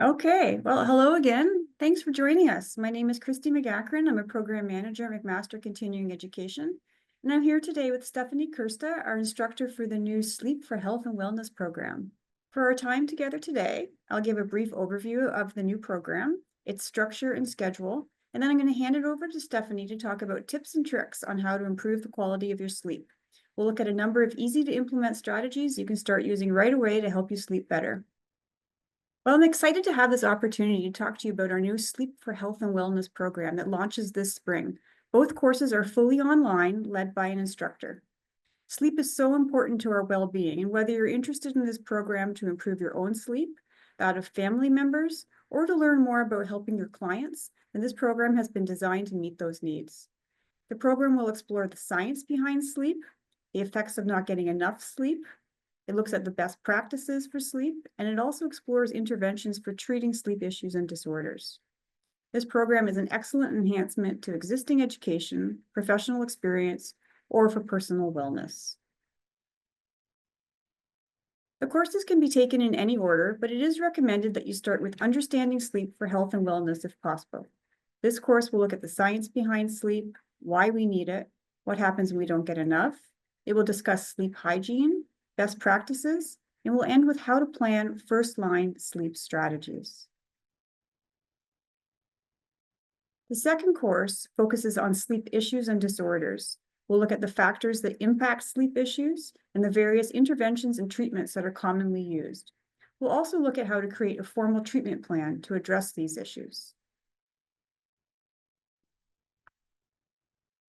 Okay, well, hello again. Thanks for joining us. My name is Christy McGackran. I'm a program manager at McMaster Continuing Education, and I'm here today with Stephanie Kirsta, our instructor for the new Sleep for Health and Wellness program. For our time together today, I'll give a brief overview of the new program, its structure and schedule, and then I'm going to hand it over to Stephanie to talk about tips and tricks on how to improve the quality of your sleep. We'll look at a number of easy to implement strategies you can start using right away to help you sleep better. Well, I'm excited to have this opportunity to talk to you about our new Sleep for Health and Wellness program that launches this spring. Both courses are fully online, led by an instructor. Sleep is so important to our well-being, and whether you're interested in this program to improve your own sleep, that of family members, or to learn more about helping your clients, then this program has been designed to meet those needs. The program will explore the science behind sleep, the effects of not getting enough sleep. It looks at the best practices for sleep, and it also explores interventions for treating sleep issues and disorders. This program is an excellent enhancement to existing education, professional experience, or for personal wellness. The courses can be taken in any order, but it is recommended that you start with Understanding Sleep for Health and Wellness if possible. This course will look at the science behind sleep, why we need it, what happens when we don't get enough. It will discuss sleep hygiene, best practices, and we'll end with how to plan first-line sleep strategies. The second course focuses on sleep issues and disorders. We'll look at the factors that impact sleep issues and the various interventions and treatments that are commonly used. We'll also look at how to create a formal treatment plan to address these issues.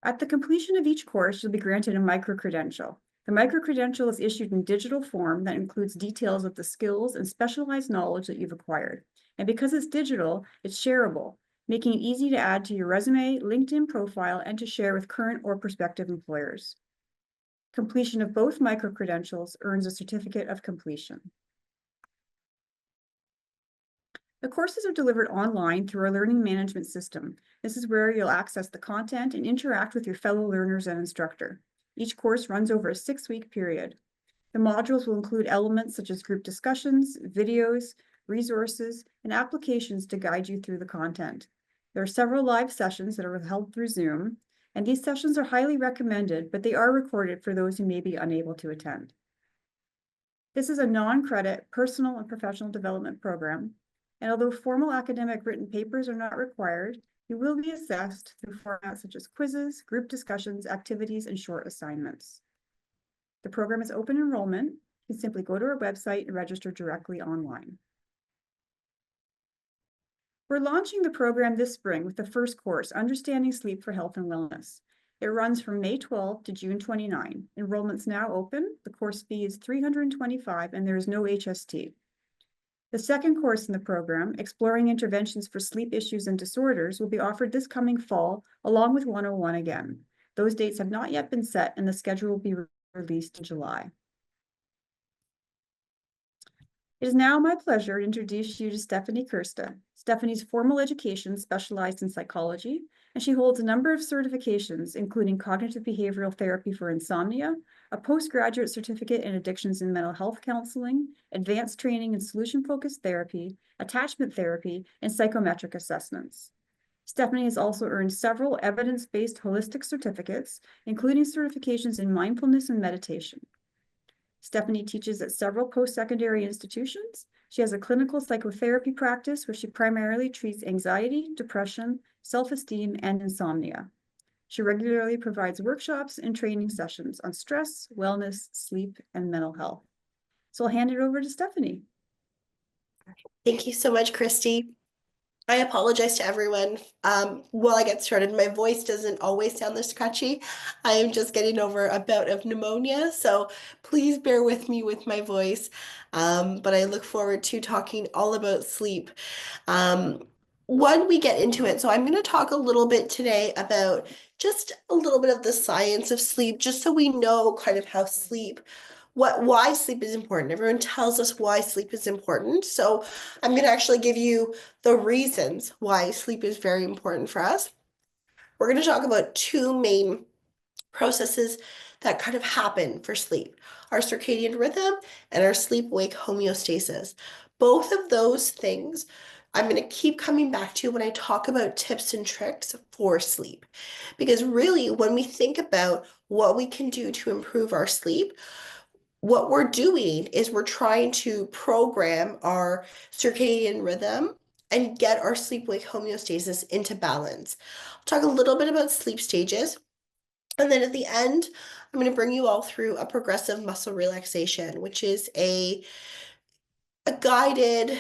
At the completion of each course, you'll be granted a micro-credential. The micro-credential is issued in digital form that includes details of the skills and specialized knowledge that you've acquired. And because it's digital, it's shareable, making it easy to add to your resume, LinkedIn profile, and to share with current or prospective employers. Completion of both micro-credentials earns a certificate of completion. The courses are delivered online through our learning management system. This is where you'll access the content and interact with your fellow learners and instructor. Each course runs over a 6-week period. The modules will include elements such as group discussions, videos, resources, and applications to guide you through the content. There are several live sessions that are held through Zoom, and these sessions are highly recommended, but they are recorded for those who may be unable to attend. This is a non-credit personal and professional development program, and although formal academic written papers are not required, you will be assessed through formats such as quizzes, group discussions, activities, and short assignments. The program is open enrollment. You can simply go to our website and register directly online. We're launching the program this spring with the first course, Understanding Sleep for Health and Wellness. It runs from May 12 to June 29. Enrollment's now open. The course fee is $325 and there is no HST. The second course in the program, Exploring Interventions for Sleep Issues and Disorders, will be offered this coming fall, along with 101 again. Those dates have not yet been set, and the schedule will be released in July. It is now my pleasure to introduce you to Stephanie Kirsta. Stephanie's formal education specialized in psychology, and she holds a number of certifications, including cognitive behavioral therapy for insomnia, a postgraduate certificate in addictions and mental health counseling, advanced training in solution-focused therapy, attachment therapy, and psychometric assessments. Stephanie has also earned several evidence-based holistic certificates, including certifications in mindfulness and meditation. Stephanie teaches at several post-secondary institutions. She has a clinical psychotherapy practice where she primarily treats anxiety, depression, self-esteem, and insomnia. She regularly provides workshops and training sessions on stress, wellness, sleep, and mental health. So I'll hand it over to Stephanie. Thank you so much, Christy. I apologize to everyone. While I get started, my voice doesn't always sound this scratchy. I am just getting over a bout of pneumonia, so please bear with me with my voice. But I look forward to talking all about sleep. When we get into it, so I'm going to talk a little bit today about just a little bit of the science of sleep, just so we know kind of how why sleep is important. Everyone tells us why sleep is important. So I'm going to actually give you the reasons why sleep is very important for us. We're going to talk about two main processes that kind of happen for sleep: our circadian rhythm and our sleep-wake homeostasis. both of those things I'm going to keep coming back to when I talk about tips and tricks for sleep. Because really, when we think about what we can do to improve our sleep, what we're doing is we're trying to program our circadian rhythm and get our sleep-wake homeostasis into balance. I'll talk a little bit about sleep stages. And then at the end, I'm going to bring you all through a progressive muscle relaxation, which is a guided,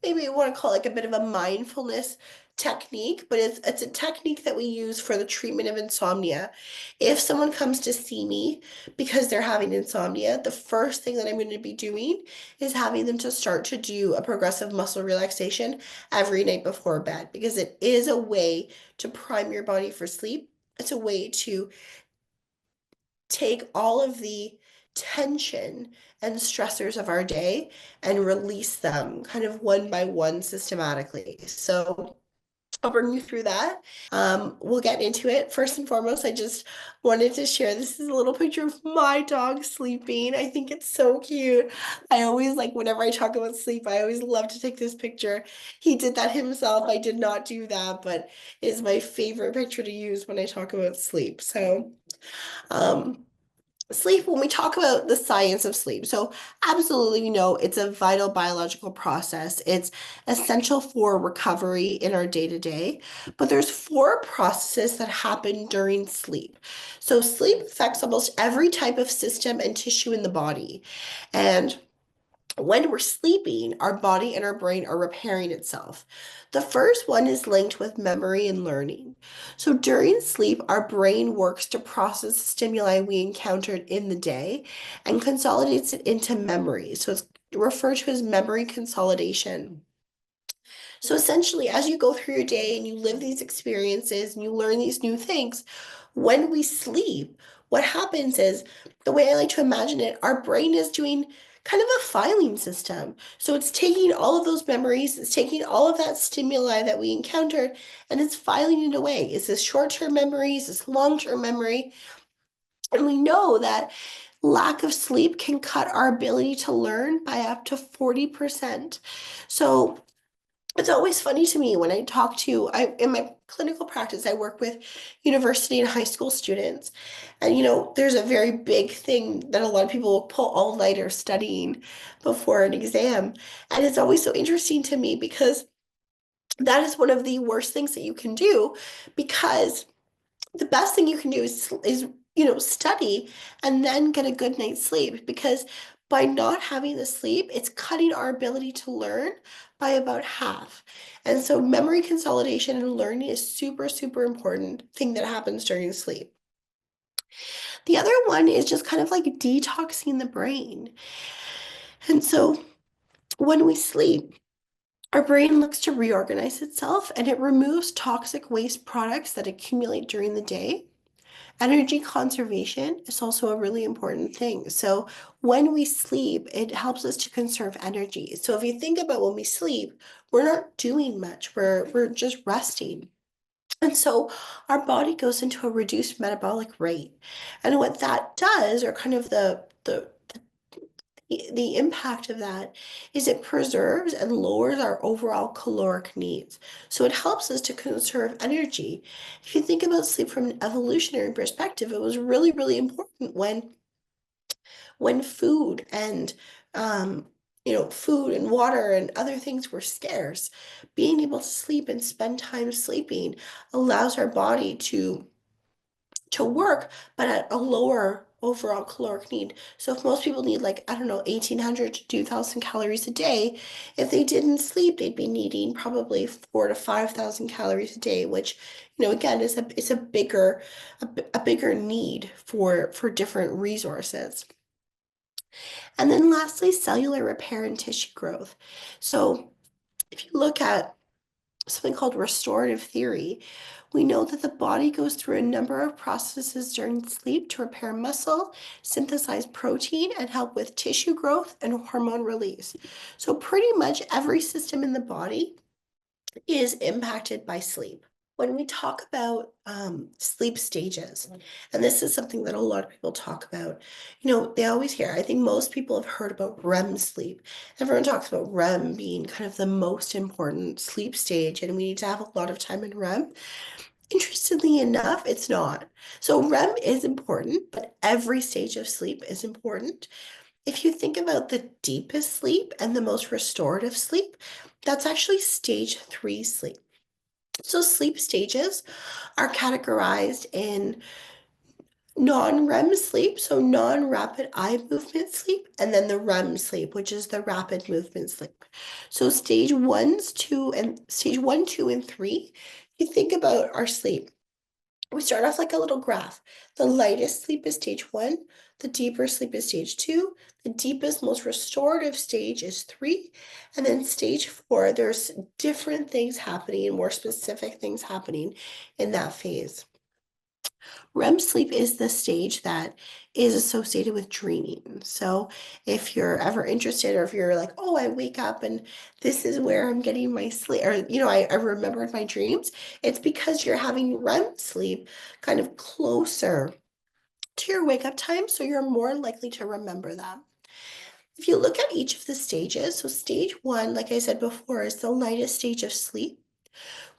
maybe you want to call it like a bit of a mindfulness technique, but it's a technique that we use for the treatment of insomnia. If someone comes to see me because they're having insomnia, the first thing that I'm going to be doing is having them to start to do a progressive muscle relaxation every night before bed, because it is a way to prime your body for sleep. It's a way to take all of the tension and stressors of our day and release them kind of one by one systematically. So I'll bring you through that. We'll get into it. First and foremost, I just wanted to share, this is a little picture of my dog sleeping. I think it's so cute. I always like, whenever I talk about sleep, I always love to take this picture. He did that himself. I did not do that, but it is my favorite picture to use when I talk about sleep. So, sleep, when we talk about the science of sleep, so absolutely, you know, it's a vital biological process. It's essential for recovery in our day-to-day, but there's four processes that happen during sleep. So sleep affects almost every type of system and tissue in the body. And when we're sleeping, our body and our brain are repairing itself. The first one is linked with memory and learning. So during sleep, our brain works to process the stimuli we encountered in the day and consolidates it into memory. So it's referred to as memory consolidation. So essentially, as you go through your day and you live these experiences and you learn these new things, when we sleep, what happens is, the way I like to imagine it, our brain is doing kind of a filing system. So it's taking all of those memories, it's taking all of that stimuli that we encountered, and it's filing it away. Is this short-term memory? Is this long-term memory? And we know that lack of sleep can cut our ability to learn by up to 40%. So it's always funny to me when I talk to, in my clinical practice, I work with university and high school students. And, you know, there's a very big thing that a lot of people will pull all-nighter studying before an exam. And it's always so interesting to me because that is one of the worst things that you can do, because the best thing you can do is study and then get a good night's sleep, because by not having the sleep, it's cutting our ability to learn by about half. And so memory consolidation and learning is super, super important thing that happens during sleep. The other one is just kind of like detoxing the brain. And so when we sleep, our brain looks to reorganize itself and it removes toxic waste products that accumulate during the day. Energy conservation is also a really important thing. So when we sleep, it helps us to conserve energy. So if you think about when we sleep, we're not doing much. We're just resting. And so our body goes into a reduced metabolic rate. And what that does, or kind of the impact of that, is it preserves and lowers our overall caloric needs. So it helps us to conserve energy. If you think about sleep from an evolutionary perspective, it was really, really important when food and food and water and other things were scarce. Being able to sleep and spend time sleeping allows our body to work, but at a lower overall caloric need. So if most people need, like, I don't know, 1,800 to 2,000 calories a day, if they didn't sleep, they'd be needing probably 4 to 5,000 calories a day, which, again, is a bigger need for different resources. And then lastly, cellular repair and tissue growth. So if you look at something called restorative theory, we know that the body goes through a number of processes during sleep to repair muscle, synthesize protein, and help with tissue growth and hormone release. So pretty much every system in the body is impacted by sleep. When we talk about sleep stages, and this is something that a lot of people talk about, they always hear, I think most people have heard about REM sleep. Everyone talks about REM being kind of the most important sleep stage, and we need to have a lot of time in REM. Interestingly enough, it's not. So REM is important, but every stage of sleep is important. If you think about the deepest sleep and the most restorative sleep, that's actually stage 3 sleep. So sleep stages are categorized in non-REM sleep, so non-rapid eye movement sleep, and then the REM sleep, which is the rapid movement sleep. So stage 1, 2, and 3, you think about our sleep. We start off like a little graph. The lightest sleep is stage 1, the deeper sleep is stage 2, the deepest, most restorative stage is 3, and then stage 4, there's different things happening, more specific things happening in that phase. REM sleep is the stage that is associated with dreaming. So if you're ever interested, or if you're like, oh, I wake up and this is where I'm getting my sleep, or, I remembered my dreams, it's because you're having REM sleep kind of closer to your wake up time. So you're more likely to remember that. If you look at each of the stages, so stage 1, like I said before, is the lightest stage of sleep.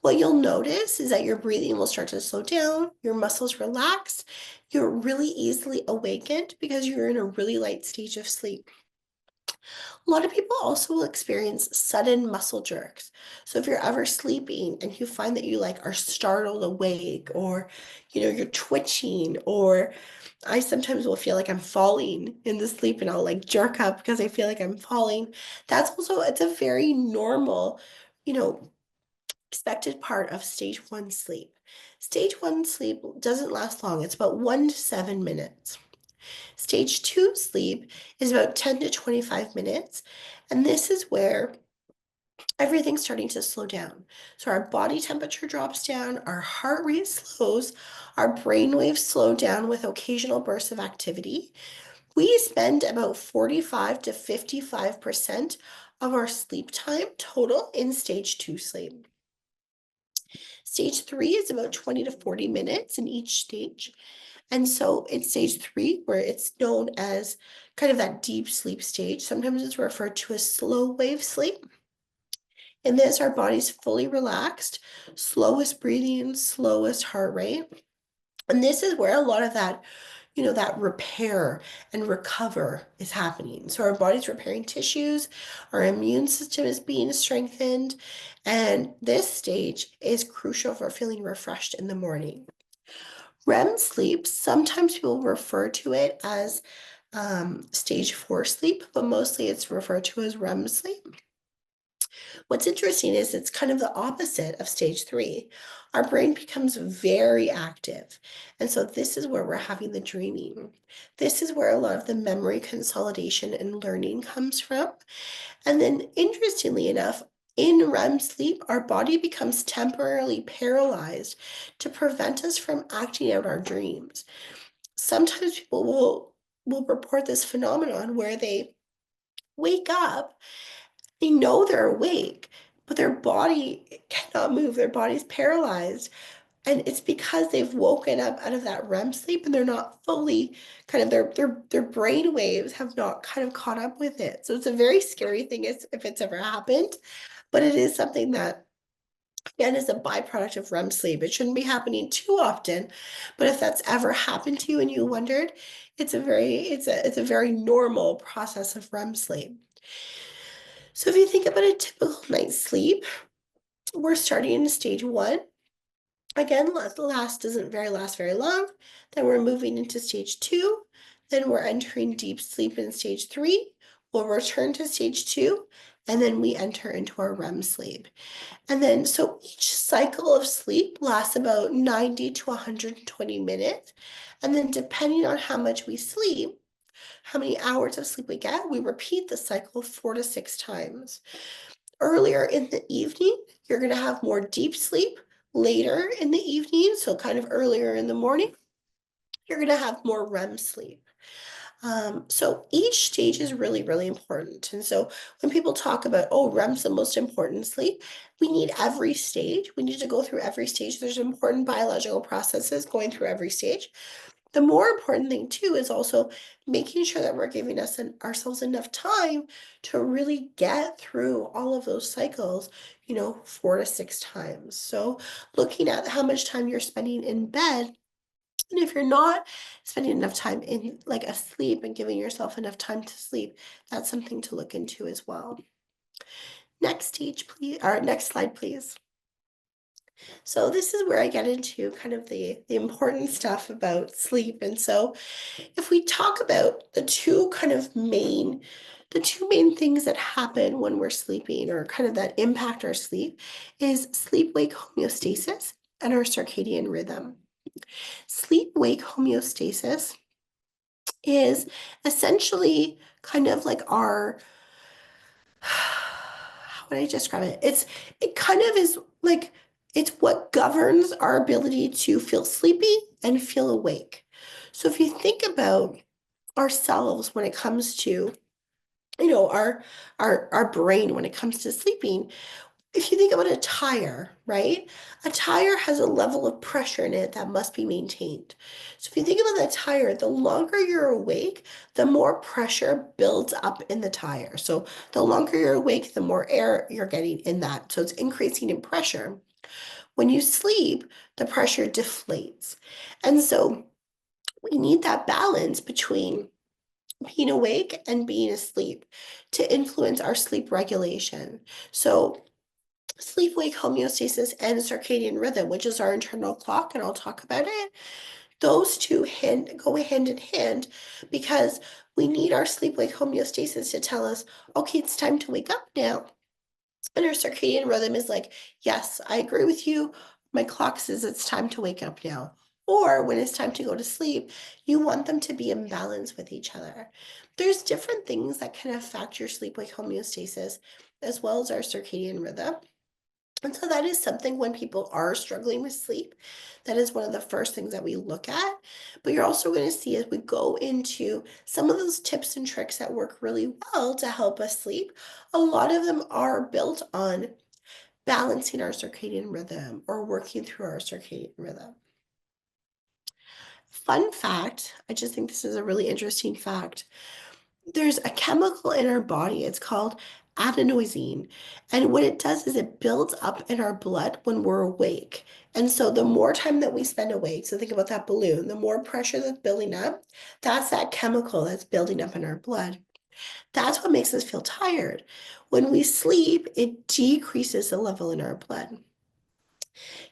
What you'll notice is that your breathing will start to slow down, your muscles relax, you're really easily awakened because you're in a really light stage of sleep. A lot of people also will experience sudden muscle jerks. So if you're ever sleeping and you find that you are startled awake, or you're twitching, or I sometimes will feel like I'm falling in the sleep and I'll jerk up because I feel like I'm falling. It's a very normal, you know, expected part of stage 1 sleep. Stage 1 sleep doesn't last long, it's about 1 to 7 minutes. Stage 2 sleep is about 10 to 25 minutes, and this is where everything's starting to slow down. So our body temperature drops down, our heart rate slows, our brain waves slow down with occasional bursts of activity. We spend about 45 to 55% of our sleep time total in stage 2 sleep. Stage 3 is about 20 to 40 minutes in each stage. And so in stage 3, where it's known as kind of that deep sleep stage, sometimes it's referred to as slow wave sleep. In this, our body's fully relaxed, slowest breathing, slowest heart rate. And this is where a lot of that, that repair and recover is happening. So our body's repairing tissues, our immune system is being strengthened, and this stage is crucial for feeling refreshed in the morning. REM sleep, sometimes people refer to it as stage 4 sleep, but mostly it's referred to as REM sleep. What's interesting is it's kind of the opposite of stage 3. Our brain becomes very active. And so this is where we're having the dreaming. This is where a lot of the memory consolidation and learning comes from. And then interestingly enough, in REM sleep, our body becomes temporarily paralyzed to prevent us from acting out our dreams. Sometimes people will report this phenomenon where they wake up, they know they're awake, but their body cannot move, their body's paralyzed. And it's because they've woken up out of that REM sleep and they're not fully kind of their brain waves have not kind of caught up with it. So it's a very scary thing if it's ever happened, but it is something that again is a byproduct of REM sleep. It shouldn't be happening too often, but if that's ever happened to you and you wondered, it's a very normal process of REM sleep. So if you think about a typical night's sleep, we're starting in stage 1. Again, doesn't last very long. Then we're moving into stage 2. Then we're entering deep sleep in stage 3. We'll return to stage 2, and then we enter into our REM sleep. And then, so each cycle of sleep lasts about 90 to 120 minutes. And then depending on how much we sleep, how many hours of sleep we get, we repeat the cycle 4 to 6 times. Earlier in the evening, you're going to have more deep sleep. Later in the evening, so kind of earlier in the morning, you're going to have more REM sleep. So each stage is really, really important. And so when people talk about, oh, REM's the most important sleep, we need every stage. We need to go through every stage. There's important biological processes going through every stage. The more important thing too is also making sure that we're giving ourselves enough time to really get through all of those cycles, 4 to 6 times. So looking at how much time you're spending in bed, and if you're not spending enough time in like asleep and giving yourself enough time to sleep, that's something to look into as well. Next stage, please, or next slide, please. So this is where I get into kind of the important stuff about sleep. And so if we talk about the two main things that happen when we're sleeping or kind of that impact our sleep is sleep-wake homeostasis and our circadian rhythm. Sleep-wake homeostasis is essentially kind of like our, how would I describe it? It kind of is like, it's what governs our ability to feel sleepy and feel awake. So if you think about ourselves when it comes to, our brain when it comes to sleeping, if you think about a tire, right? A tire has a level of pressure in it that must be maintained. So if you think about that tire, the longer you're awake, the more pressure builds up in the tire. So the longer you're awake, the more air you're getting in that. So it's increasing in pressure. When you sleep, the pressure deflates. And so we need that balance between being awake and being asleep to influence our sleep regulation. So sleep-wake homeostasis and circadian rhythm, which is our internal clock, and I'll talk about it. Those two go hand in hand because we need our sleep-wake homeostasis to tell us, okay, it's time to wake up now. And our circadian rhythm is like, yes, I agree with you. My clock says it's time to wake up now. Or when it's time to go to sleep, you want them to be in balance with each other. There's different things that can affect your sleep-wake homeostasis as well as our circadian rhythm. And so that is something when people are struggling with sleep, that is one of the first things that we look at. But you're also going to see as we go into some of those tips and tricks that work really well to help us sleep, a lot of them are built on balancing our circadian rhythm or working through our circadian rhythm. Fun fact, I just think this is a really interesting fact. There's a chemical in our body, it's called adenosine. And what it does is it builds up in our blood when we're awake. And so the more time that we spend awake, so think about that balloon, the more pressure that's building up, that's that chemical that's building up in our blood. That's what makes us feel tired. When we sleep, it decreases the level in our blood.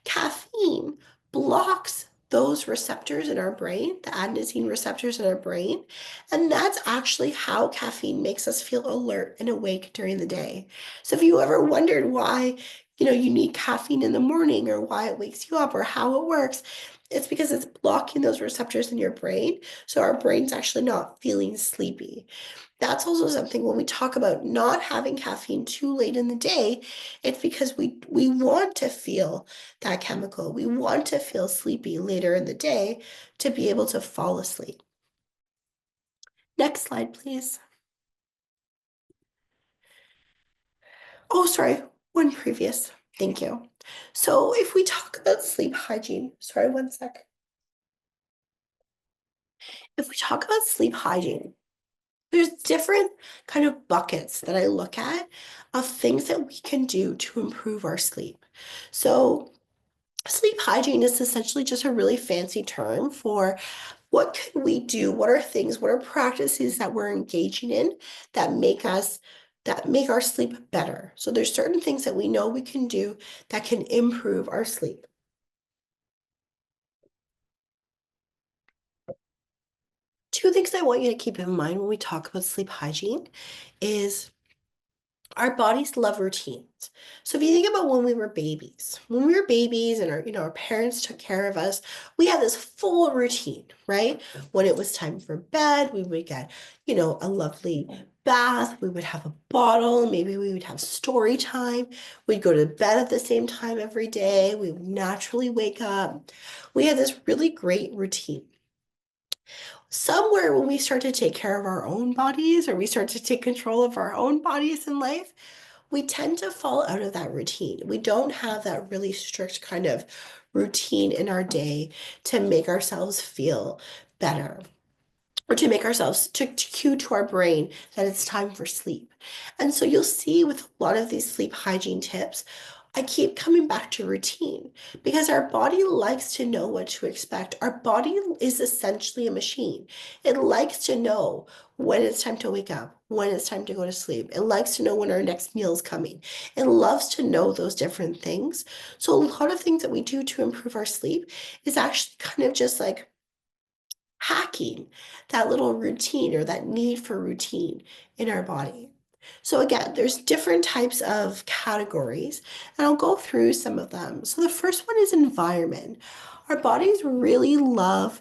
Caffeine blocks those receptors in our brain, the adenosine receptors in our brain. And that's actually how caffeine makes us feel alert and awake during the day. So if you ever wondered why, you need caffeine in the morning or why it wakes you up or how it works, it's because it's blocking those receptors in your brain. So our brain's actually not feeling sleepy. That's also something when we talk about not having caffeine too late in the day, it's because we want to feel that chemical. We want to feel sleepy later in the day to be able to fall asleep. Next slide, please. Oh, sorry, one previous. Thank you. So if we talk about sleep hygiene, sorry, one sec. If we talk about sleep hygiene, there's different kind of buckets that I look at of things that we can do to improve our sleep. So sleep hygiene is essentially just a really fancy term for what can we do? What are things, what are practices that we're engaging in that make our sleep better? So there's certain things that we know we can do that can improve our sleep. Two things I want you to keep in mind when we talk about sleep hygiene is our bodies love routines. So if you think about when we were babies and our parents took care of us, we had this full routine, right? When it was time for bed, we would get, a lovely bath, we would have a bottle, maybe we would have story time. We'd go to bed at the same time every day. We would naturally wake up. We had this really great routine. somewhere when we start to take care of our own bodies or we start to take control of our own bodies in life, we tend to fall out of that routine. We don't have that really strict kind of routine in our day to make ourselves feel better or to make ourselves to cue to our brain that it's time for sleep. And so you'll see with a lot of these sleep hygiene tips, I keep coming back to routine because our body likes to know what to expect. Our body is essentially a machine. It likes to know when it's time to wake up, when it's time to go to sleep. It likes to know when our next meal is coming. It loves to know those different things. So a lot of things that we do to improve our sleep is actually kind of just like hacking that little routine or that need for routine in our body. So again, there's different types of categories, and I'll go through some of them. So the first one is environment. Our bodies really love,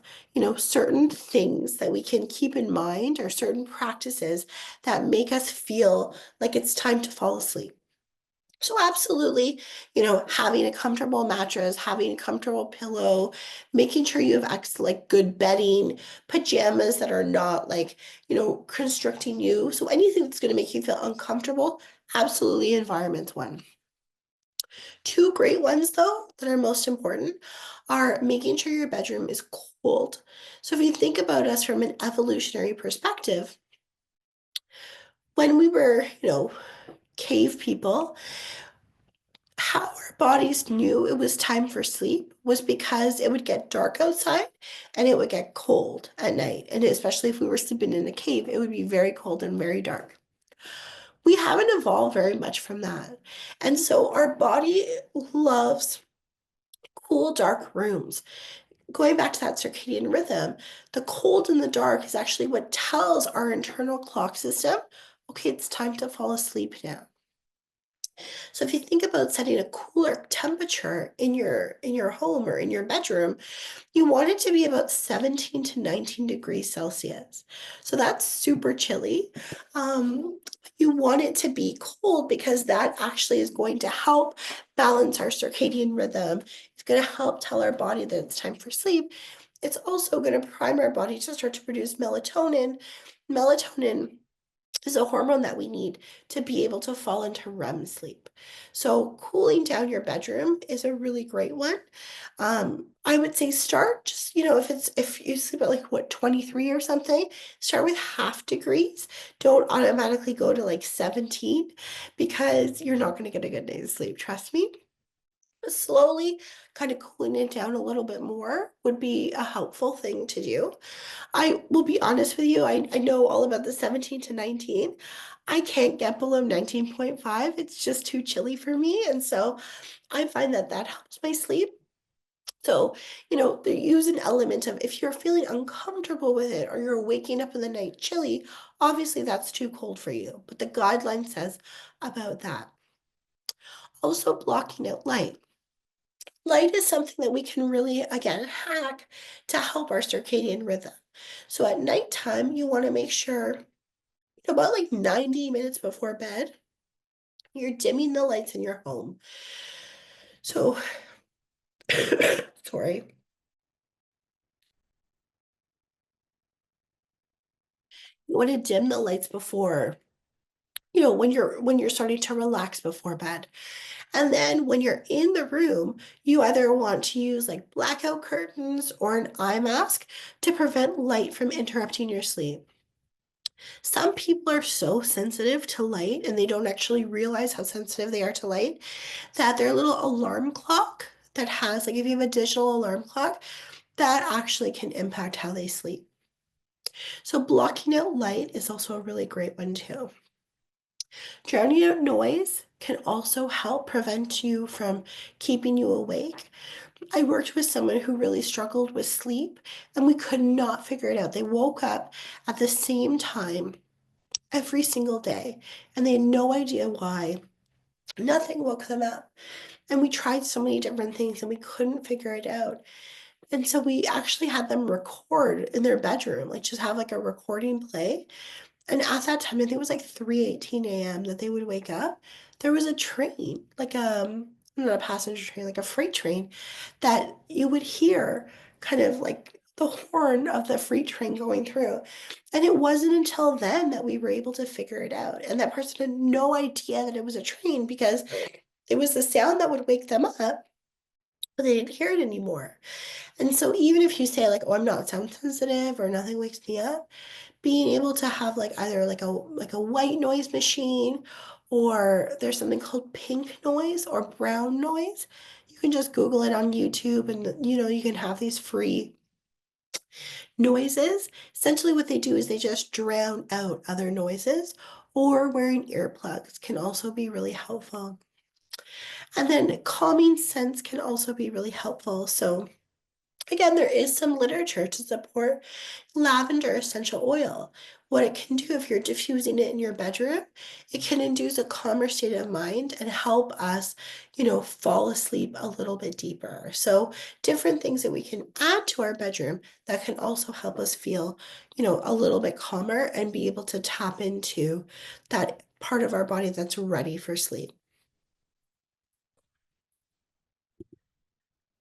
certain things that we can keep in mind or certain practices that make us feel like it's time to fall asleep. So absolutely, having a comfortable mattress, having a comfortable pillow, making sure you have like good bedding, pajamas that are not like, constricting you. So anything that's going to make you feel uncomfortable, absolutely environment one. Two great ones though that are most important are making sure your bedroom is cold. So if you think about us from an evolutionary perspective, when we were, cave people, how our bodies knew it was time for sleep was because it would get dark outside and it would get cold at night. And especially if we were sleeping in a cave, it would be very cold and very dark. We haven't evolved very much from that. And so our body loves cool, dark rooms. Going back to that circadian rhythm, the cold and the dark is actually what tells our internal clock system, okay, it's time to fall asleep now. So if you think about setting a cooler temperature in your home or in your bedroom, you want it to be about 17 to 19 degrees Celsius. So that's super chilly. You want it to be cold because that actually is going to help balance our circadian rhythm. It's going to help tell our body that it's time for sleep. It's also going to prime our body to start to produce melatonin. Melatonin is a hormone that we need to be able to fall into REM sleep. So cooling down your bedroom is a really great one. I would say start just, if you sleep at like what, 23 or something, start with half degrees. Don't automatically go to like 17 because you're not going to get a good night's sleep. Trust me. Slowly kind of cooling it down a little bit more would be a helpful thing to do. I will be honest with you, I know all about the 17 to 19. I can't get below 19.5. It's just too chilly for me. And so I find that that helps my sleep. So, they use an element of if you're feeling uncomfortable with it or you're waking up in the night chilly, obviously that's too cold for you. But the guideline says about that. Also, blocking out light. Light is something that we can really, again, hack to help our circadian rhythm. So at nighttime, you want to make sure about like 90 minutes before bed, you're dimming the lights in your home. So, sorry. You want to dim the lights before, when you're starting to relax before bed. And then when you're in the room, you either want to use like blackout curtains or an eye mask to prevent light from interrupting your sleep. Some people are so sensitive to light and they don't actually realize how sensitive they are to light that their little alarm clock that has, like, if you have a digital alarm clock, that actually can impact how they sleep. So blocking out light is also a really great one too. Drowning out noise can also help prevent you from keeping you awake. I worked with someone who really struggled with sleep and we could not figure it out. They woke up at the same time every single day and they had no idea why. Nothing woke them up. And we tried so many different things and we couldn't figure it out. And so we actually had them record in their bedroom, like just have like a recording play. And at that time, I think it was like 3:18 a.m. that they would wake up. There was a train, like not a passenger train, like a freight train, that you would hear kind of like the horn of the freight train going through. And it wasn't until then that we were able to figure it out. And that person had no idea that it was a train because it was the sound that would wake them up, but they didn't hear it anymore. And so even if you say like, oh, I'm not sound sensitive or nothing wakes me up, being able to have like either like a white noise machine, or there's something called pink noise or brown noise. You can just Google it on YouTube, and you can have these free noises. Essentially what they do is they just drown out other noises, or wearing earplugs can also be really helpful. And then calming scents can also be really helpful. So again, there is some literature to support lavender essential oil. What it can do if you're diffusing it in your bedroom, it can induce a calmer state of mind and help us, fall asleep a little bit deeper. So different things that we can add to our bedroom that can also help us feel, a little bit calmer and be able to tap into that part of our body that's ready for sleep.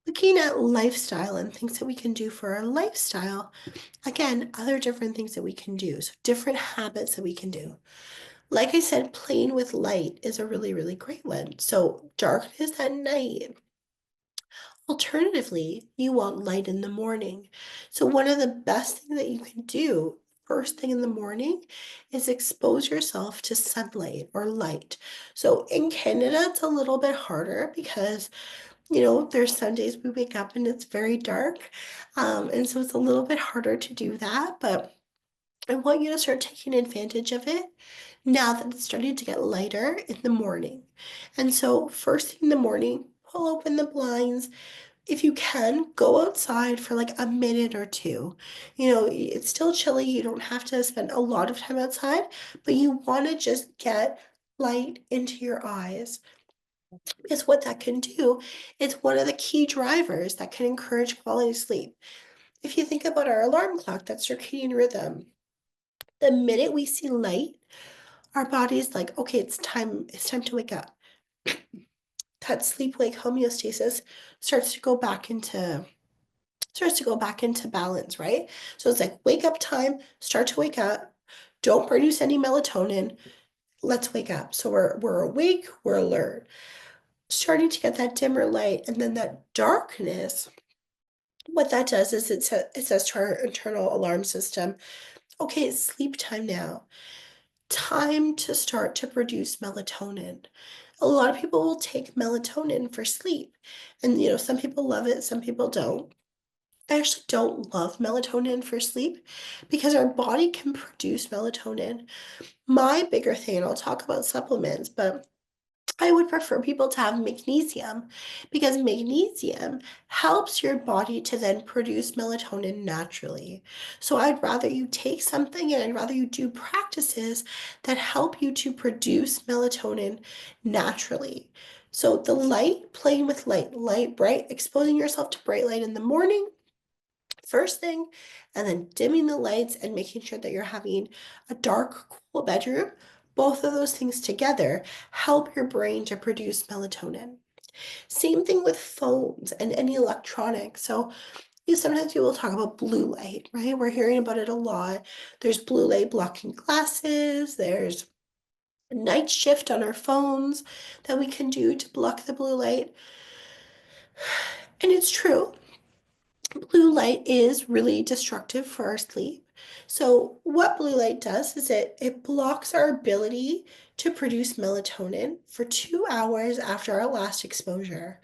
Looking at lifestyle and things that we can do for our lifestyle, again, other different things that we can do. So different habits that we can do. Like I said, playing with light is a really, really great one. So darkness at night. Alternatively, you want light in the morning. So one of the best things that you can do first thing in the morning is expose yourself to sunlight or light. So in Canada, it's a little bit harder because there's some days we wake up and it's very dark. And so it's a little bit harder to do that, but I want you to start taking advantage of it now that it's starting to get lighter in the morning. And so first thing in the morning, pull open the blinds. If you can, go outside for like a minute or two. It's still chilly. You don't have to spend a lot of time outside, but you want to just get light into your eyes. Is what that can do. It's one of the key drivers that can encourage quality sleep. If you think about our alarm clock, that circadian rhythm, the minute we see light, our body's like, okay, it's time to wake up. That sleep-wake homeostasis starts to go back into balance, right? So it's like wake up time, start to wake up, don't produce any melatonin, let's wake up. So we're awake, we're alert. Starting to get that dimmer light and then that darkness, what that does is it says to our internal alarm system, okay, it's sleep time now. Time to start to produce melatonin. A lot of people will take melatonin for sleep. And some people love it, some people don't. I actually don't love melatonin for sleep because our body can produce melatonin. My bigger thing, and I'll talk about supplements, but I would prefer people to have magnesium because magnesium helps your body to then produce melatonin naturally. So I'd rather you take something and I'd rather you do practices that help you to produce melatonin naturally. So the light, playing with light, bright, exposing yourself to bright light in the morning, first thing, and then dimming the lights and making sure that you're having a dark, cool bedroom. Both of those things together help your brain to produce melatonin. Same thing with phones and any electronics. So sometimes people talk about blue light, right? We're hearing about it a lot. There's blue light blocking glasses. There's a night shift on our phones that we can do to block the blue light. And it's true. Blue light is really destructive for our sleep. So what blue light does is it blocks our ability to produce melatonin for 2 hours after our last exposure.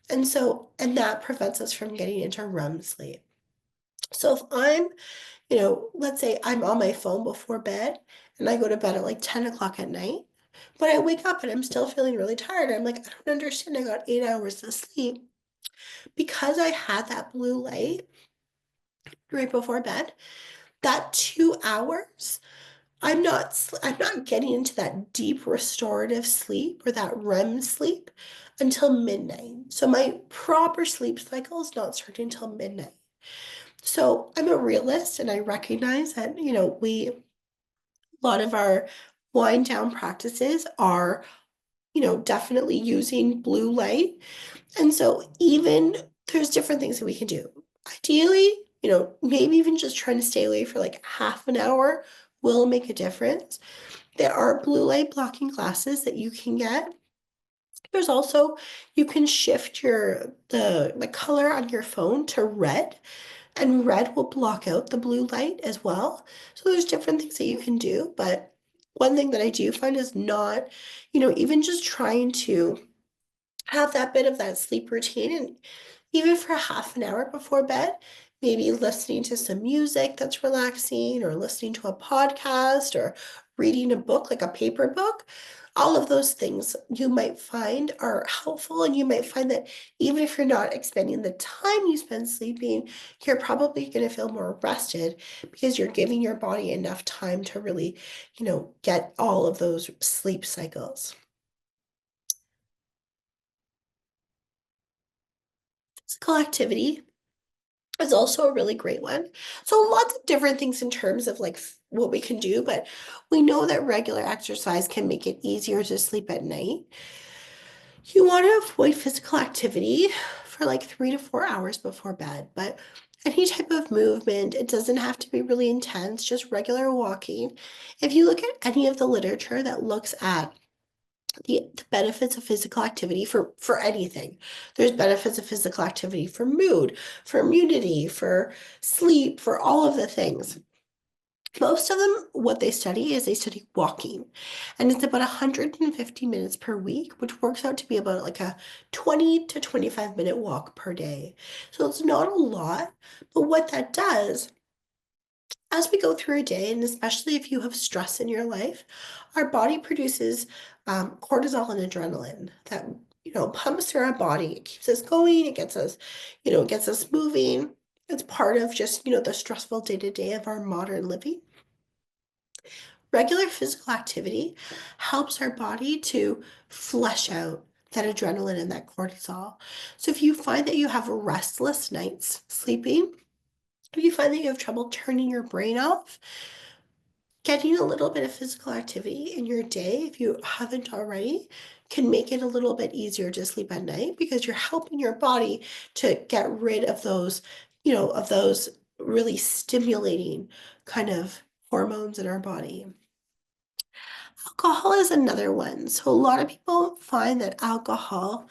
And that prevents us from getting into REM sleep. So if I'm, let's say I'm on my phone before bed and I go to bed at like 10 o'clock at night, but I wake up and I'm still feeling really tired. I'm like, I don't understand. I got 8 hours of sleep. Because I had that blue light right before bed, that 2 hours, I'm not getting into that deep restorative sleep or that REM sleep until midnight. So my proper sleep cycle is not starting until midnight. So I'm a realist and I recognize that, a lot of our wind down practices are, definitely using blue light. And so even there's different things that we can do. Ideally, maybe even just trying to stay away for like half an hour will make a difference. There are blue light blocking glasses that you can get. There's also, you can shift the color on your phone to red, and red will block out the blue light as well. So there's different things that you can do, but one thing that I do find is not, even just trying to have that bit of that sleep routine, and even for half an hour before bed, maybe listening to some music that's relaxing, or listening to a podcast, or reading a book like a paper book. All of those things you might find are helpful, and you might find that even if you're not expending the time you spend sleeping, you're probably going to feel more rested because you're giving your body enough time to really, get all of those sleep cycles. Physical activity is also a really great one. So lots of different things in terms of like what we can do, but we know that regular exercise can make it easier to sleep at night. You want to avoid physical activity for like 3 to 4 hours before bed, but any type of movement, it doesn't have to be really intense, just regular walking. If you look at any of the literature that looks at the benefits of physical activity for anything. There's benefits of physical activity for mood, for immunity, for sleep, for all of the things. Most of them, what they study is they study walking, and it's about 150 minutes per week, which works out to be about like a 20 to 25-minute walk per day. So it's not a lot, but what that does, as we go through a day, and especially if you have stress in your life, our body produces cortisol and adrenaline that pumps through our body. It keeps us going. It gets us moving. It's part of just the stressful day to day of our modern living. Regular physical activity helps our body to flush out that adrenaline and that cortisol. So if you find that you have restless nights sleeping, if you find that you have trouble turning your brain off, getting a little bit of physical activity in your day, if you haven't already, can make it a little bit easier to sleep at night because you're helping your body to get rid of those really stimulating kind of hormones in our body. Alcohol is another one. So a lot of people find that alcohol,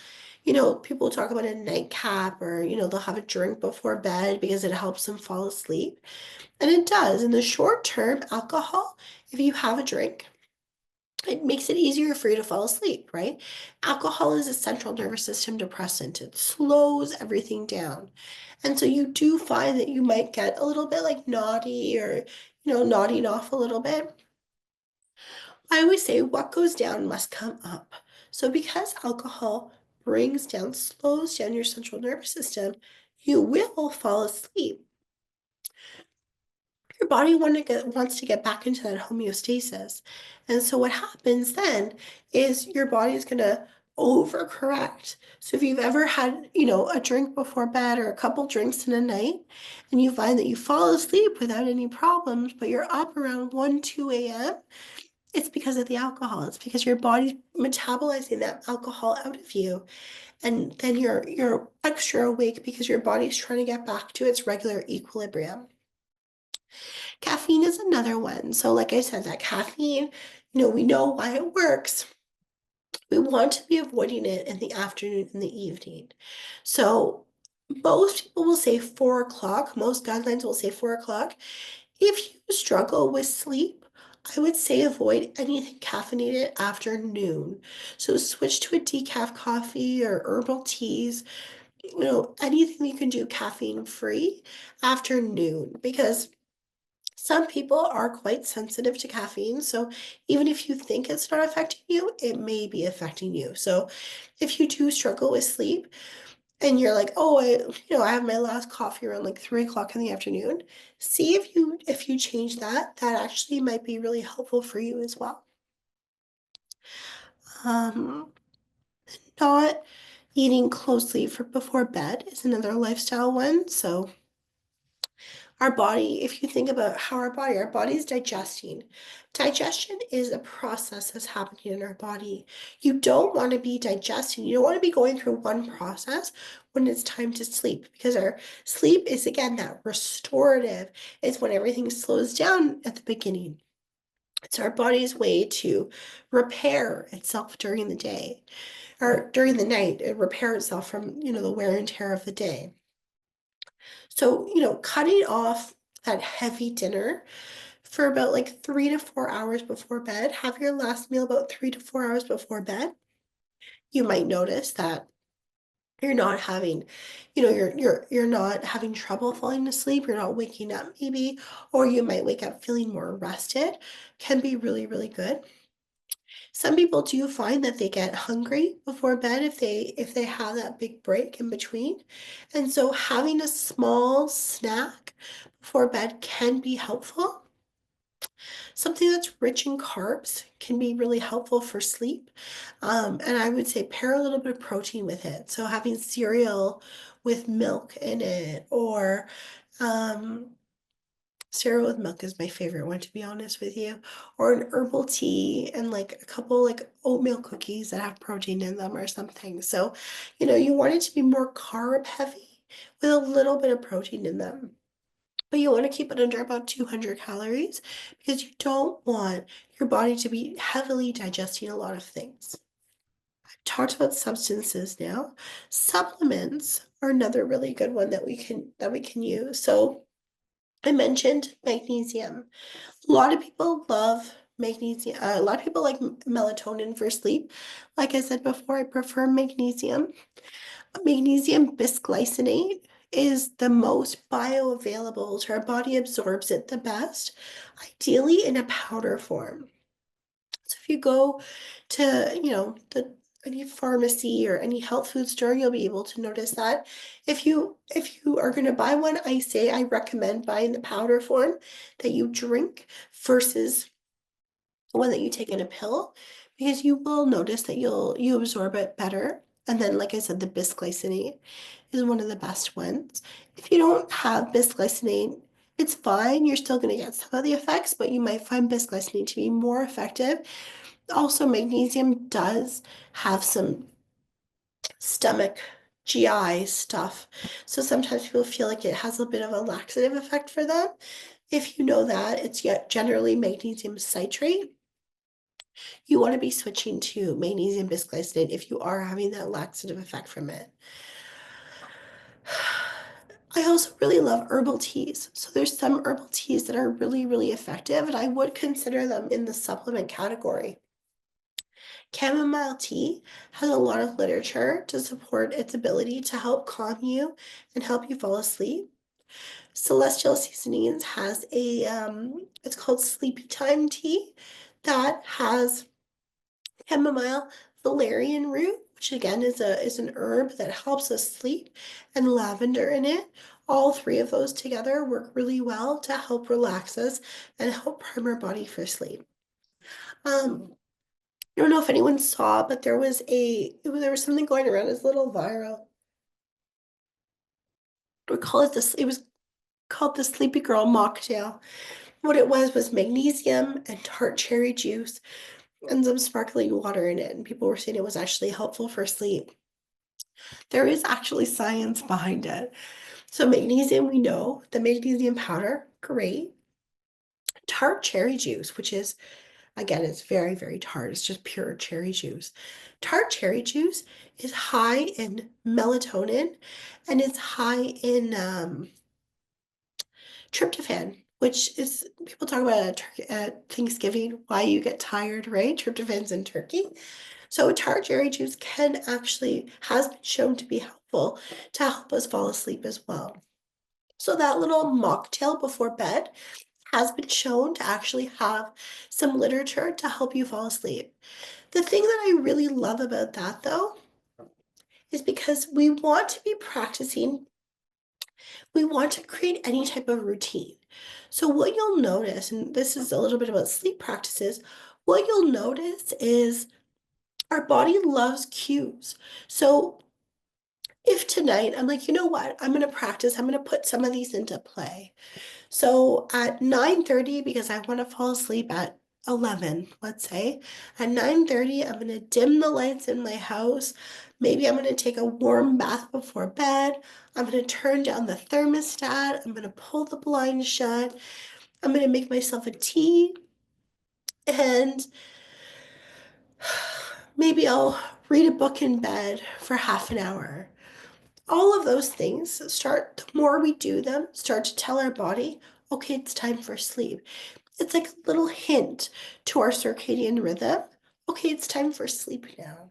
people talk about a nightcap, or, they'll have a drink before bed because it helps them fall asleep. And it does. In the short term, alcohol, if you have a drink, it makes it easier for you to fall asleep, right? Alcohol is a central nervous system depressant. It slows everything down. And so you do find that you might get a little bit like naughty, or, nodding off a little bit. I always say what goes down must come up. So because alcohol slows down your central nervous system, you will fall asleep. Your body wants to get back into that homeostasis. And so what happens then is your body is going to overcorrect. So if you've ever had, a drink before bed, or a couple drinks in a night, and you find that you fall asleep without any problems, but you're up around 1, 2 a.m., it's because of the alcohol. It's because your body's metabolizing that alcohol out of you. And then you're extra awake because your body's trying to get back to its regular equilibrium. Caffeine is another one. So like I said, that caffeine, we know why it works. We want to be avoiding it in the afternoon and the evening. So most people will say 4 o'clock. Most guidelines will say 4 o'clock. If you struggle with sleep, I would say avoid anything caffeinated after noon. So switch to a decaf coffee or herbal teas, anything you can do caffeine free after noon, because some people are quite sensitive to caffeine. So even if you think it's not affecting you, it may be affecting you. So if you do struggle with sleep, and you're like, oh, I have my last coffee around like 3 o'clock in the afternoon, see if you change that. That actually might be really helpful for you as well. Um, Not eating closely for before bed is another lifestyle one. So Our body, if you think about how our body is digesting. Digestion is a process that's happening in our body. You don't want to be digesting, you don't want to be going through one process when it's time to sleep, because our sleep is, again, that restorative. It's when everything slows down at the beginning. It's our body's way to repair itself during the day or during the night, repair itself from, the wear and tear of the day. So, cutting off that heavy dinner for about like 3 to 4 hours before bed, have your last meal about 3 to 4 hours before bed. You might notice that you're not having, you're not having trouble falling asleep, you're not waking up maybe, or you might wake up feeling more rested, can be really, really good. Some people do find that they get hungry before bed if they have that big break in between. And so having a small snack before bed can be helpful. Something that's rich in carbs can be really helpful for sleep. And I would say pair a little bit of protein with it. So having cereal with milk in it, or cereal with milk is my favorite one, to be honest with you. Or an herbal tea and like a couple like oatmeal cookies that have protein in them or something. So, you want it to be more carb heavy with a little bit of protein in them. But you want to keep it under about 200 calories because you don't want your body to be heavily digesting a lot of things. I've talked about substances now. Supplements are another really good one that we can use. So I mentioned magnesium. A lot of people love magnesium. A lot of people like melatonin for sleep. Like I said before, I prefer magnesium. Magnesium bisglycinate is the most bioavailable, so our body absorbs it the best, ideally in a powder form. So if you go to, any pharmacy or any health food store, you'll be able to notice that. If you are going to buy one, I recommend buying the powder form that you drink versus the one that you take in a pill, because you will notice that you absorb it better. And then, like I said, the bisglycinate is one of the best ones. If you don't have bisglycinate, it's fine. You're still going to get some of the effects, but you might find bisglycinate to be more effective. Also, magnesium does have some stomach GI stuff. So sometimes people feel like it has a bit of a laxative effect for them. If you know that, it's yet generally magnesium citrate. You want to be switching to magnesium bisglycinate if you are having that laxative effect from it. I also really love herbal teas. So there's some herbal teas that are really, really effective, and I would consider them in the supplement category. Chamomile tea has a lot of literature to support its ability to help calm you and help you fall asleep. Celestial Seasonings has it's called Sleepy Time tea that has chamomile, valerian root, which again is an herb that helps us sleep, and lavender in it. All three of those together work really well to help relax us and help prime our body for sleep. I don't know if anyone saw, but there was something going around as a little viral. We call it this. It was called the Sleepy Girl mocktail. What it was magnesium and tart cherry juice and some sparkling water in it, and people were saying it was actually helpful for sleep. There is actually science behind it. So magnesium, we know the magnesium powder, great. Tart cherry juice, which is, again, it's very, very tart. It's just pure cherry juice. Tart cherry juice is high in melatonin and it's high in tryptophan, which is, people talk about at Thanksgiving, why you get tired, right? Tryptophan's in turkey. So tart cherry juice has been shown to be helpful to help us fall asleep as well. So that little mocktail before bed has been shown to actually have some literature to help you fall asleep. The thing that I really love about that, though, is because we want to be practicing, we want to create any type of routine. So what you'll notice, and this is a little bit about sleep practices, what you'll notice is our body loves cues. So if tonight I'm like, you know what, I'm going to practice, I'm going to put some of these into play. So at 9:30, because I want to fall asleep at 11, let's say, at 9:30, I'm going to dim the lights in my house. Maybe I'm going to take a warm bath before bed. I'm going to turn down the thermostat. I'm going to pull the blinds shut. I'm going to make myself a tea. And maybe I'll read a book in bed for half an hour. All of those things start, the more we do them, start to tell our body, okay, it's time for sleep. It's like a little hint to our circadian rhythm. Okay, it's time for sleep now.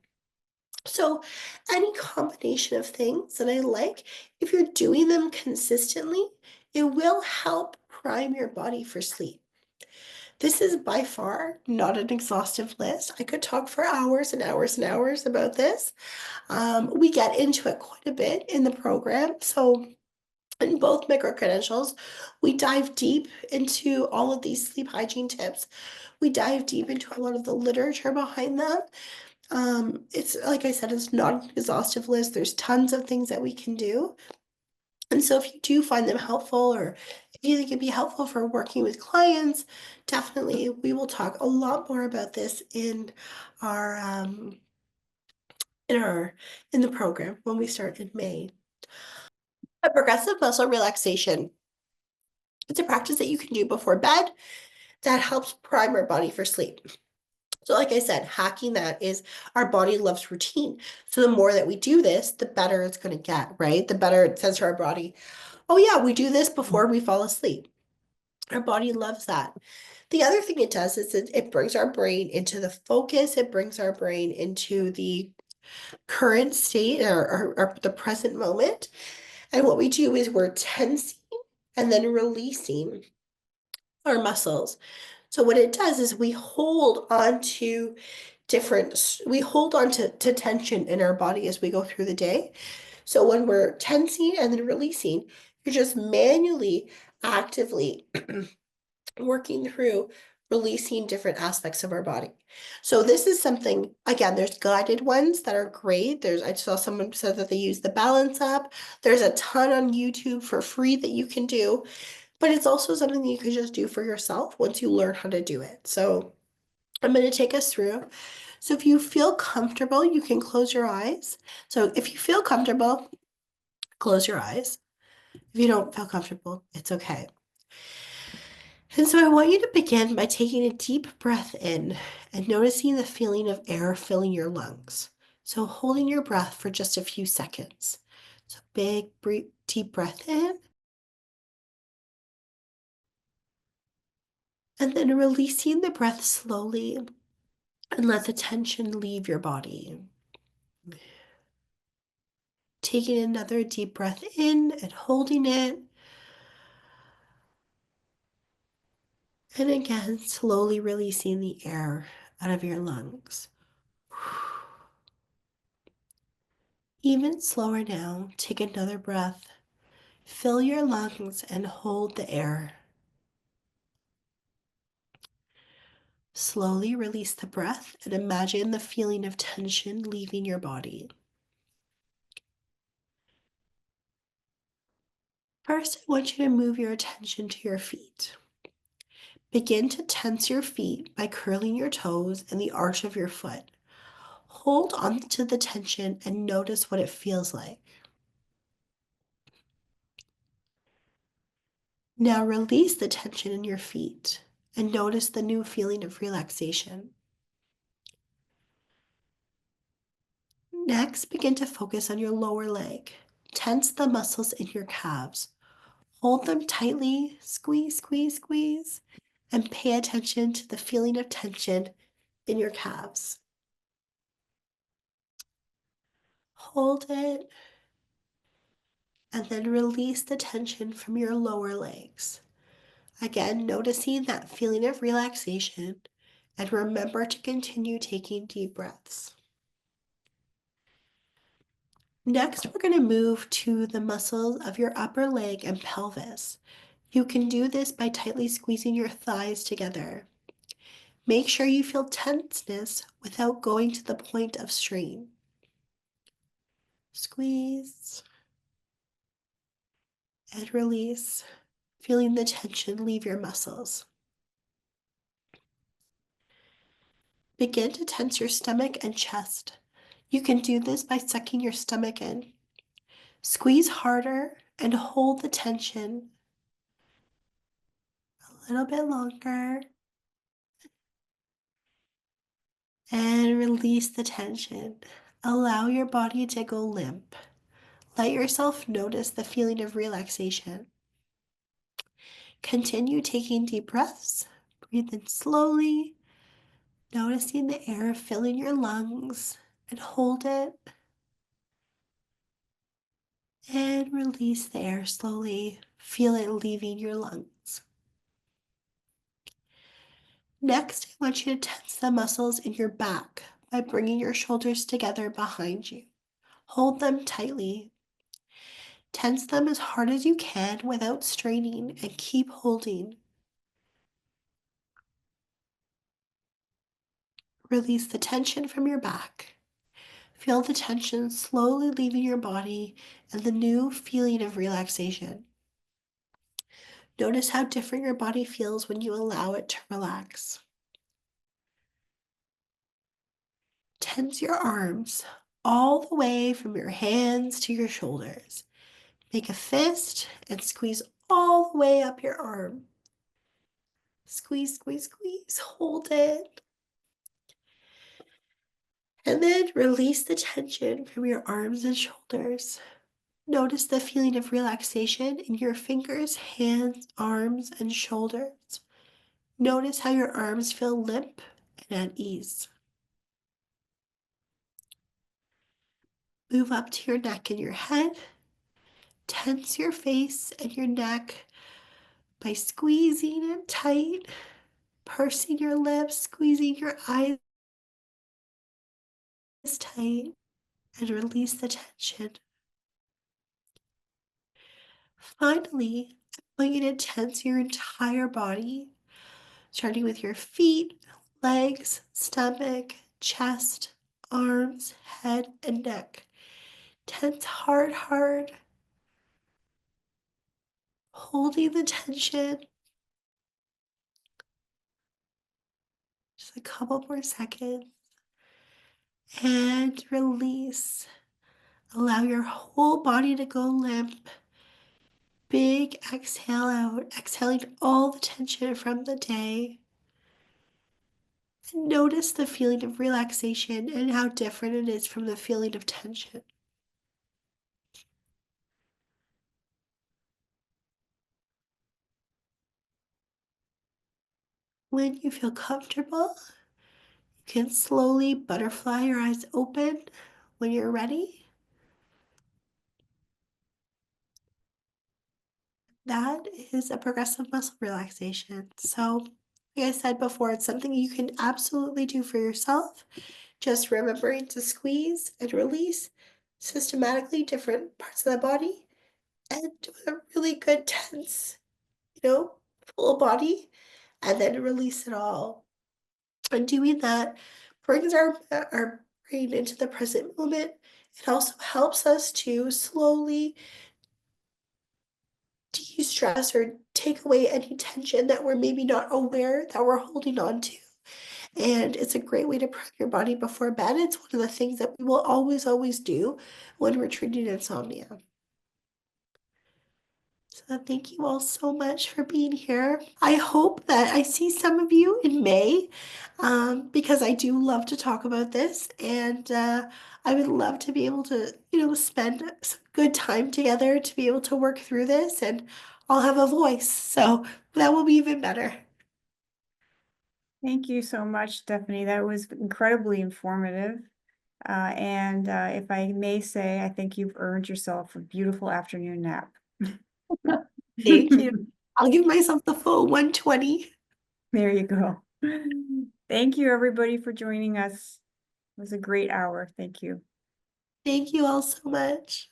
So, any combination of things that I like, if you're doing them consistently, it will help prime your body for sleep. This is by far not an exhaustive list. I could talk for hours and hours and hours about this. We get into it quite a bit in the program. So, in both micro credentials, we dive deep into all of these sleep hygiene tips. We dive deep into a lot of the literature behind them. It's like I said, it's not an exhaustive list. There's tons of things that we can do. And so if you do find them helpful, or if you think it'd be helpful for working with clients, definitely we will talk a lot more about this our in the program when we start in May. A progressive muscle relaxation. It's a practice that you can do before bed that helps prime our body for sleep. So like I said, hacking that is our body loves routine. So the more that we do this, the better it's going to get, right? The better it says to our body, oh yeah, we do this before we fall asleep. Our body loves that. The other thing it does is it brings our brain into the focus. It brings our brain into the current state or the present moment. And what we do is we're tensing and then releasing our muscles. So what it does is we hold on to to tension in our body as we go through the day. So when we're tensing and then releasing, you're just manually, actively working through releasing different aspects of our body. So this is something, again, there's guided ones that are great. I saw someone said that they use the Balance app. There's a ton on YouTube for free that you can do, but it's also something that you can just do for yourself once you learn how to do it. So I'm going to take us through. So if you feel comfortable, you can close your eyes. So if you feel comfortable, close your eyes. If you don't feel comfortable, it's okay. And so I want you to begin by taking a deep breath in and noticing the feeling of air filling your lungs. So holding your breath for just a few seconds. So big, deep breath in. And then releasing the breath slowly and let the tension leave your body. Taking another deep breath in and holding it. And again, slowly releasing the air out of your lungs. Even slower now, take another breath. Fill your lungs and hold the air. Slowly release the breath and imagine the feeling of tension leaving your body. First, I want you to move your attention to your feet. Begin to tense your feet by curling your toes and the arch of your foot. Hold on to the tension and notice what it feels like. Now release the tension in your feet and notice the new feeling of relaxation. Next, begin to focus on your lower leg. Tense the muscles in your calves. Hold them tightly, squeeze, squeeze, squeeze, and pay attention to the feeling of tension in your calves. Hold it, and then release the tension from your lower legs. Again, noticing that feeling of relaxation, and remember to continue taking deep breaths. Next, we're going to move to the muscles of your upper leg and pelvis. You can do this by tightly squeezing your thighs together. Make sure you feel tenseness without going to the point of strain. Squeeze and release, feeling the tension leave your muscles. Begin to tense your stomach and chest. You can do this by sucking your stomach in. Squeeze harder and hold the tension a little bit longer. And release the tension. Allow your body to go limp. Let yourself notice the feeling of relaxation. Continue taking deep breaths. Breathe in slowly, noticing the air filling your lungs, and hold it. And release the air slowly. Feel it leaving your lungs. Next, I want you to tense the muscles in your back by bringing your shoulders together behind you. Hold them tightly. Tense them as hard as you can without straining and keep holding. Release the tension from your back. Feel the tension slowly leaving your body and the new feeling of relaxation. Notice how different your body feels when you allow it to relax. Tense your arms all the way from your hands to your shoulders. Make a fist and squeeze all the way up your arm. Squeeze, squeeze, squeeze. Hold it. And then release the tension from your arms and shoulders. Notice the feeling of relaxation in your fingers, hands, arms, and shoulders. Notice how your arms feel limp and at ease. Move up to your neck and your head. Tense your face and your neck by squeezing it tight, pursing your lips, squeezing your eyes tight, and release the tension. Finally, I want you to tense your entire body, starting with your feet, legs, stomach, chest, arms, head, and neck. Tense hard, hard, holding the tension. Just a couple more seconds. And release. Allow your whole body to go limp. Big exhale out, exhaling all the tension from the day. And notice the feeling of relaxation and how different it is from the feeling of tension. When you feel comfortable, you can slowly butterfly your eyes open when you're ready. That is a progressive muscle relaxation. So, like I said before, it's something you can absolutely do for yourself. Just remembering to squeeze and release systematically different parts of the body and do a really good tense, full body, and then release it all. And doing that brings our brain into the present moment. It also helps us to slowly de-stress or take away any tension that we're maybe not aware that we're holding on to. And it's a great way to prep your body before bed. It's one of the things that we will always, always do when we're treating insomnia. So thank you all so much for being here. I hope that I see some of you in May, because I do love to talk about this, and I would love to be able to, spend some good time together to be able to work through this, and I'll have a voice, so that will be even better. Thank you so much, Stephanie. That was incredibly informative. And if I may say, I think you've earned yourself a beautiful afternoon nap. Thank you. I'll give myself the full 120. There you go. Thank you, everybody, for joining us. It was a great hour. Thank you. Thank you all so much.